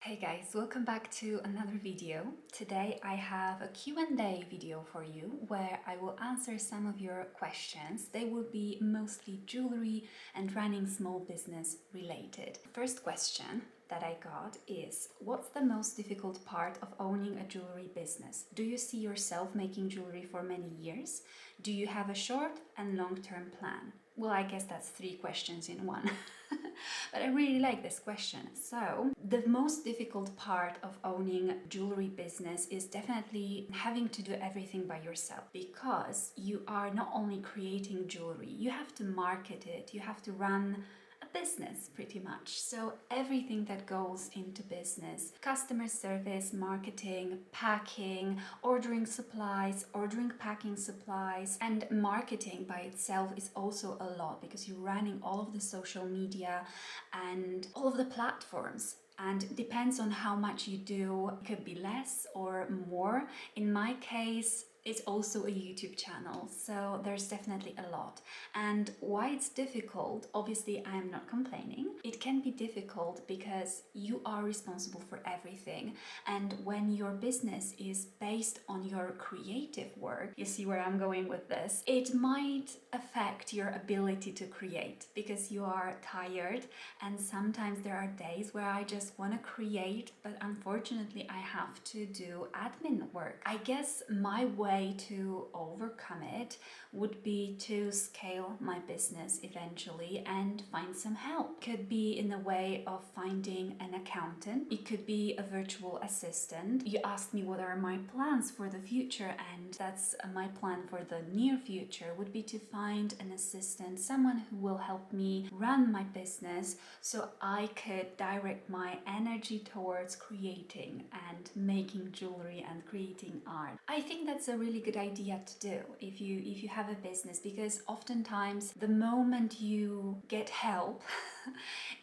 Hey guys, welcome back to another video. Today I have a Q&A video for you where I will answer some of your questions. They will be mostly jewelry and running small business related. First question that I got is, what's the most difficult part of owning a jewelry business? Do you see yourself making jewelry for many years? Do you have a short and long-term plan? Well, I guess that's 3 questions in one. But I really like this question. So, the most difficult part of owning a jewelry business is definitely having to do everything by yourself, because you are not only creating jewelry, you have to market it, you have to run a business pretty much. So everything that goes into business, customer service, marketing, packing, ordering supplies, ordering packing supplies, and marketing by itself is also a lot, because you're running all of the social media and all of the platforms. And it depends on how much you do. It could be less or more. In my case, it's also a YouTube channel, so there's definitely a lot. And why it's difficult, obviously I'm not complaining. It can be difficult because you are responsible for everything, and when your business is based on your creative work, you see where I'm going with this, it might affect your ability to create because you are tired, and sometimes there are days where I just want to create, but unfortunately I have to do admin work. I guess my way to overcome it would be to scale my business eventually and find some help. Could be in the way of finding an accountant, it could be a virtual assistant. You asked me what are my plans for the future, and that's my plan for the near future would be to find an assistant, someone who will help me run my business so I could direct my energy towards creating and making jewelry and creating art. I think that's a really good idea to do if you have a business, because oftentimes the moment you get help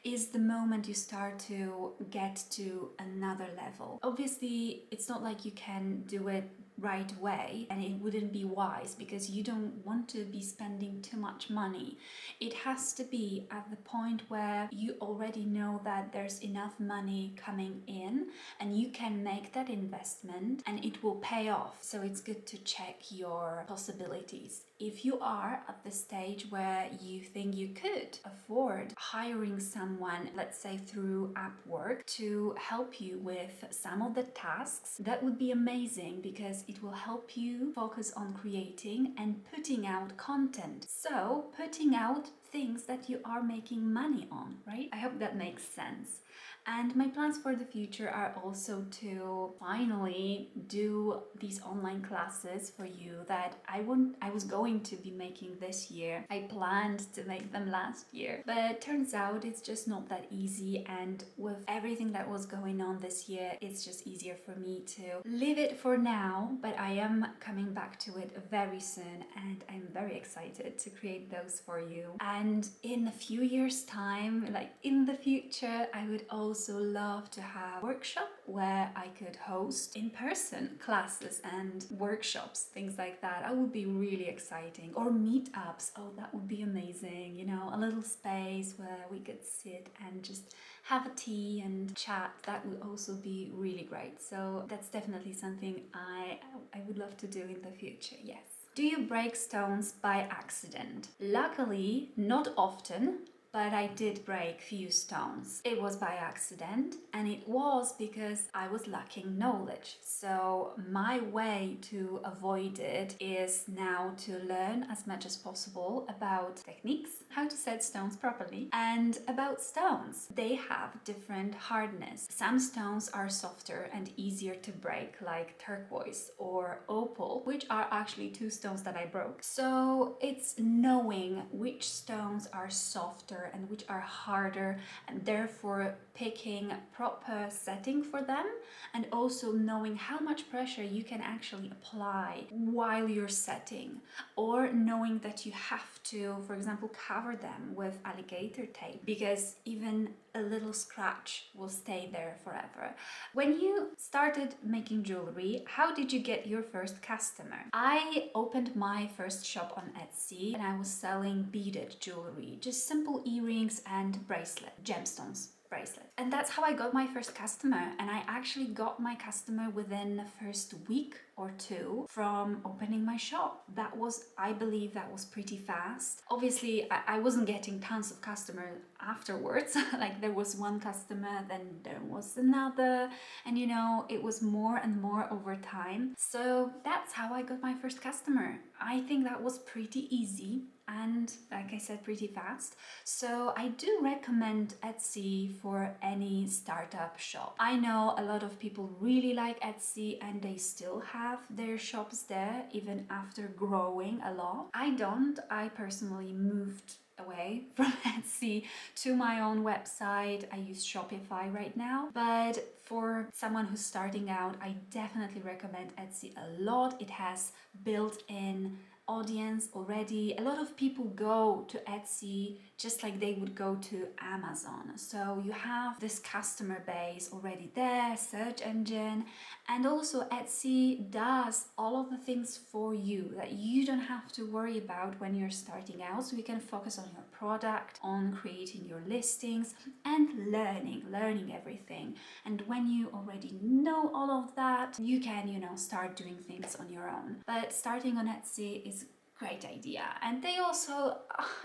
is the moment you start to get to another level. Obviously, it's not like you can do it right away, and it wouldn't be wise because you don't want to be spending too much money. It has to be at the point where you already know that there's enough money coming in and you can make that investment and it will pay off. So it's good to check your possibilities. If you are at the stage where you think you could afford hiring someone, let's say through Upwork, to help you with some of the tasks, that would be amazing because it will help you focus on creating and putting out content. So putting out things that you are making money on, right? I hope that makes sense. And my plans for the future are also to finally do these online classes for you that I was going to be making this year. I planned to make them last year, but turns out it's just not that easy, and with everything that was going on this year, it's just easier for me to leave it for now, but I am coming back to it very soon and I'm very excited to create those for you. And in a few years time, like in the future, I would also love to have a workshop where I could host in-person classes and workshops, things like that. That would be really exciting. Or meetups, oh, that would be amazing, you know, a little space where we could sit and just have a tea and chat. That would also be really great. So that's definitely something I would love to do in the future, yes. Do you break stones by accident? Luckily, not often, but I did break few stones. It was by accident, and it was because I was lacking knowledge. So my way to avoid it is now to learn as much as possible about techniques, how to set stones properly, and about stones. They have different hardness. Some stones are softer and easier to break, like turquoise or opal, which are actually 2 stones that I broke. So it's knowing which stones are softer and which are harder, and therefore picking proper setting for them, and also knowing how much pressure you can actually apply while you're setting, or knowing that you have to, for example, cover them with alligator tape, because even a little scratch will stay there forever. When you started making jewelry, how did you get your first customer? I opened my first shop on Etsy and I was selling beaded jewelry, just simple earrings and bracelet, gemstones. bracelet. And that's how I got my first customer. And I actually got my customer within the first week or two from opening my shop. That was, I believe that was pretty fast. Obviously, I wasn't getting tons of customers afterwards. Like there was one customer, then there was another, and you know, it was more and more over time. So that's how I got my first customer. I think that was pretty easy and, like I said, pretty fast. So I do recommend Etsy for any startup shop. I know a lot of people really like Etsy and they still have their shops there even after growing a lot. I don't. I personally moved away from Etsy to my own website. I use Shopify right now, but for someone who's starting out, I definitely recommend Etsy a lot. It has built-in audience already. A lot of people go to Etsy just like they would go to Amazon. So you have this customer base already there, search engine, and also Etsy does all of the things for you that you don't have to worry about when you're starting out. So you can focus on your product, on creating your listings and learning everything. And when you already know all of that, you can, you know, start doing things on your own. But starting on Etsy is great idea. And they also,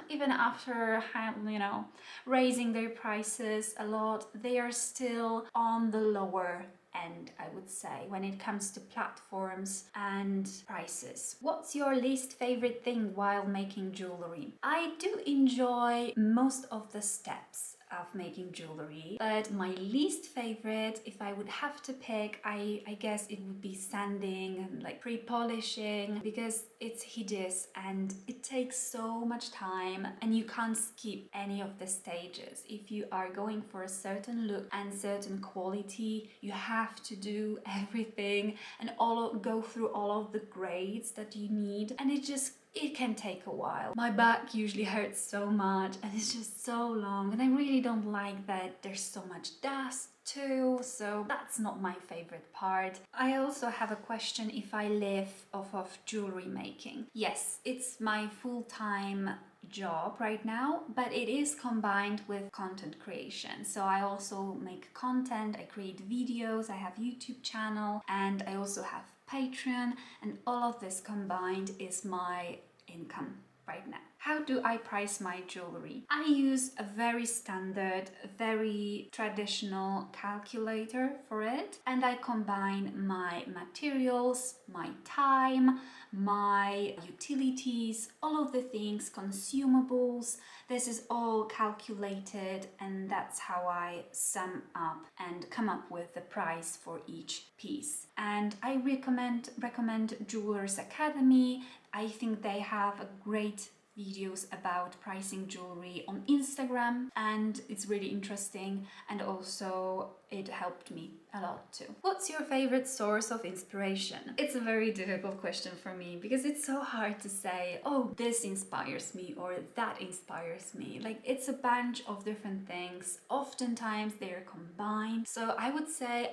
even after, you know, raising their prices a lot, they are still on the lower end, I would say, when it comes to platforms and prices. What's your least favorite thing while making jewelry? I do enjoy most of the steps of making jewelry, but my least favorite, if I would have to pick, I guess it would be sanding and like pre-polishing, because it's hideous and it takes so much time and you can't skip any of the stages. If you are going for a certain look and certain quality, you have to do everything and go through all of the grades that you need, and it can take a while. My back usually hurts so much and it's just so long, and I really don't like that there's so much dust too, so that's not my favorite part. I also have a question if I live off of jewelry making. Yes, it's my full-time job right now, but it is combined with content creation. So I also make content, I create videos, I have YouTube channel, and I also have Patreon, and all of this combined is my income right now. How do I price my jewelry? I use a very standard, very traditional calculator for it, and I combine my materials, my time, my utilities, all of the things, consumables. This is all calculated, and that's how I sum up and come up with the price for each piece. And I recommend Jewelers Academy. I think they have a great videos about pricing jewelry on Instagram, and it's really interesting, and also it helped me a lot too. What's your favorite source of inspiration? It's a very difficult question for me because it's so hard to say, oh, this inspires me or that inspires me. Like, it's a bunch of different things. Oftentimes they are combined. So I would say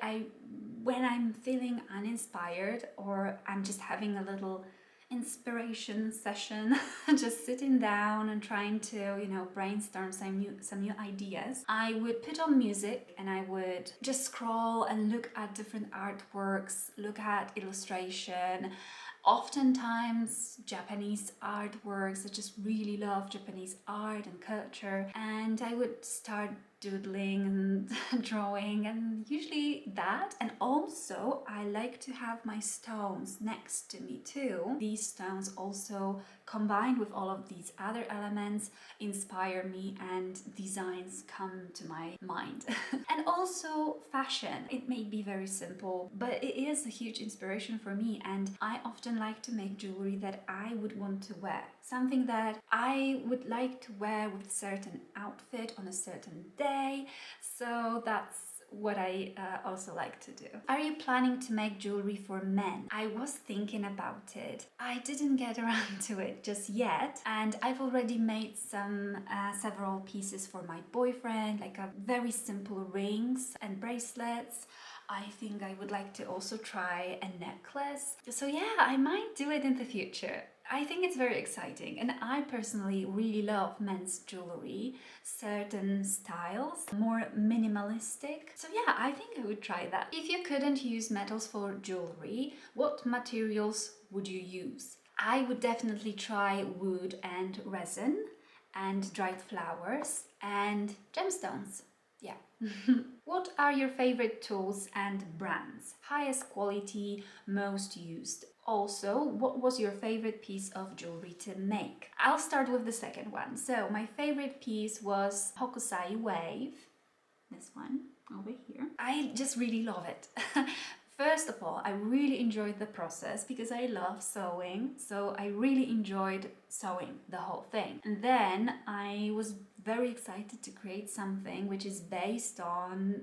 when I'm feeling uninspired or I'm just having a little inspiration session, just sitting down and trying to, you know, brainstorm some new ideas, I would put on music and I would just scroll and look at different artworks, look at illustration, oftentimes Japanese artworks. I just really love Japanese art and culture, and I would start doodling and drawing, and usually that. And also I like to have my stones next to me too. These stones also, combined with all of these other elements, inspire me and designs come to my mind. And also fashion. It may be very simple, but it is a huge inspiration for me, and I often like to make jewelry that I would want to wear. Something that I would like to wear with a certain outfit on a certain day. So that's what I also like to do. Are you planning to make jewelry for men? I was thinking about it. I didn't get around to it just yet, and I've already made several pieces for my boyfriend, like a very simple rings and bracelets. I think I would like to also try a necklace. So yeah, I might do it in the future. I think it's very exciting, and I personally really love men's jewelry, certain styles, more minimalistic. So yeah, I think I would try that. If you couldn't use metals for jewelry, what materials would you use? I would definitely try wood and resin and dried flowers and gemstones. Yeah. What are your favorite tools and brands? Highest quality, most used. Also, what was your favorite piece of jewelry to make? I'll start with the second one. So, my favorite piece was Hokusai Wave. This one over here. I just really love it. First of all, I really enjoyed the process because I love sewing, so I really enjoyed sewing the whole thing. And then I was very excited to create something which is based on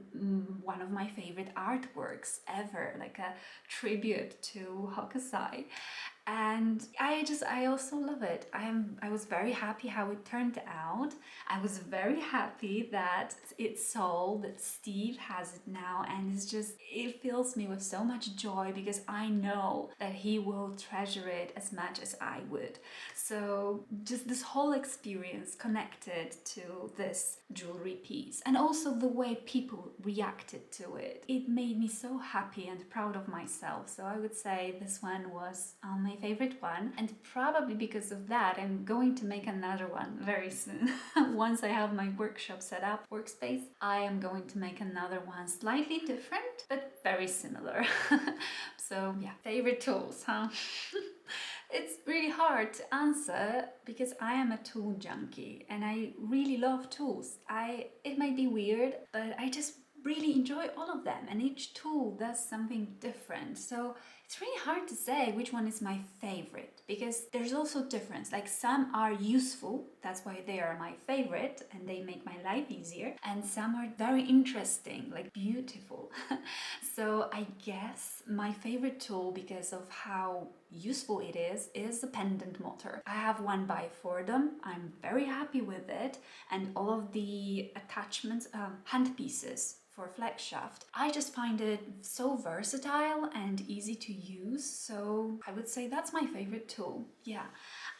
one of my favorite artworks ever, like a tribute to Hokusai. And I also love it. I was very happy how it turned out. I was very happy that it's sold, that Steve has it now, and it fills me with so much joy because I know that he will treasure it as much as I would. So just this whole experience connected to this jewelry piece, and also the way people reacted to it. It made me so happy and proud of myself. So I would say this one was my favorite one, and probably because of that I'm going to make another one very soon. Once I have my workshop set up, workspace, I am going to make another one slightly different but very similar. So yeah, favorite tools, huh? It's really hard to answer because I am a tool junkie and I really love tools. It might be weird, but I just really enjoy all of them, and each tool does something different. So it's really hard to say which one is my favorite because there's also difference. Like some are useful, that's why they are my favorite and they make my life easier, and some are very interesting, like beautiful. So I guess my favorite tool, because of how useful it is the pendant motor. I have one by Fordham. I'm very happy with it, and all of the attachments, hand pieces for flex shaft. I just find it so versatile and easy to use, so I would say that's my favorite tool. Yeah.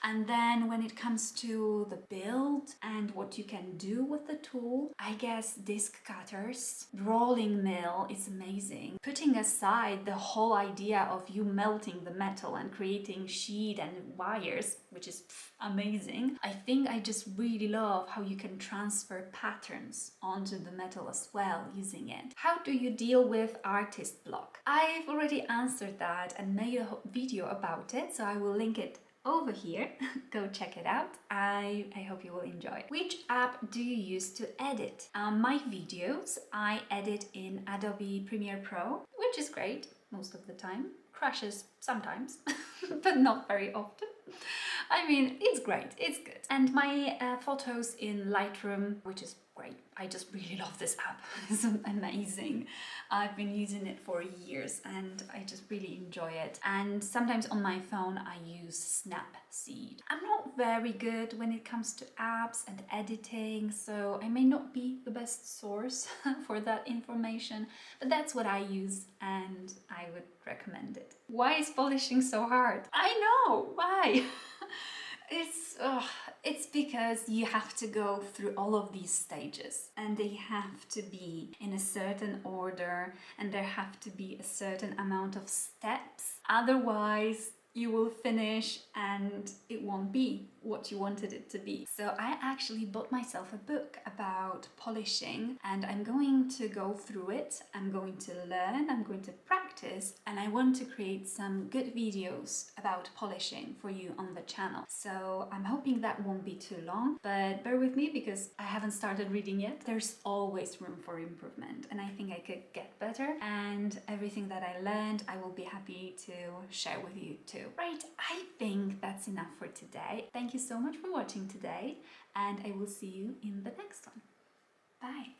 And then when it comes to the build and what you can do with the tool, I guess disc cutters, rolling mill is amazing. Putting aside the whole idea of you melting the metal and creating sheet and wires, which is amazing, I think I just really love how you can transfer patterns onto the metal as well using it. How do you deal with artist block? I've already answered that and made a video about it, so I will link it over here. Go check it out. I hope you will enjoy. Which app do you use to edit? My videos, I edit in Adobe Premiere Pro, which is great most of the time. Crashes sometimes, but not very often. I mean, it's great, it's good. And my photos in Lightroom, which is great. I just really love this app. It's amazing. I've been using it for years and I just really enjoy it. And sometimes on my phone I use Snapseed. I'm not very good when it comes to apps and editing, so I may not be the best source for that information, but that's what I use and I would recommend it. Why is polishing so hard? I know, why? It's because you have to go through all of these stages and they have to be in a certain order and there have to be a certain amount of steps. Otherwise, you will finish and it won't be what you wanted it to be. So I actually bought myself a book about polishing and I'm going to go through it. I'm going to learn, I'm going to practice, and I want to create some good videos about polishing for you on the channel. So I'm hoping that won't be too long, but bear with me because I haven't started reading yet. There's always room for improvement and I think I could get better, and everything that I learned I will be happy to share with you too. Right, I think that's enough for today. Thank you so much for watching today and I will see you in the next one. Bye!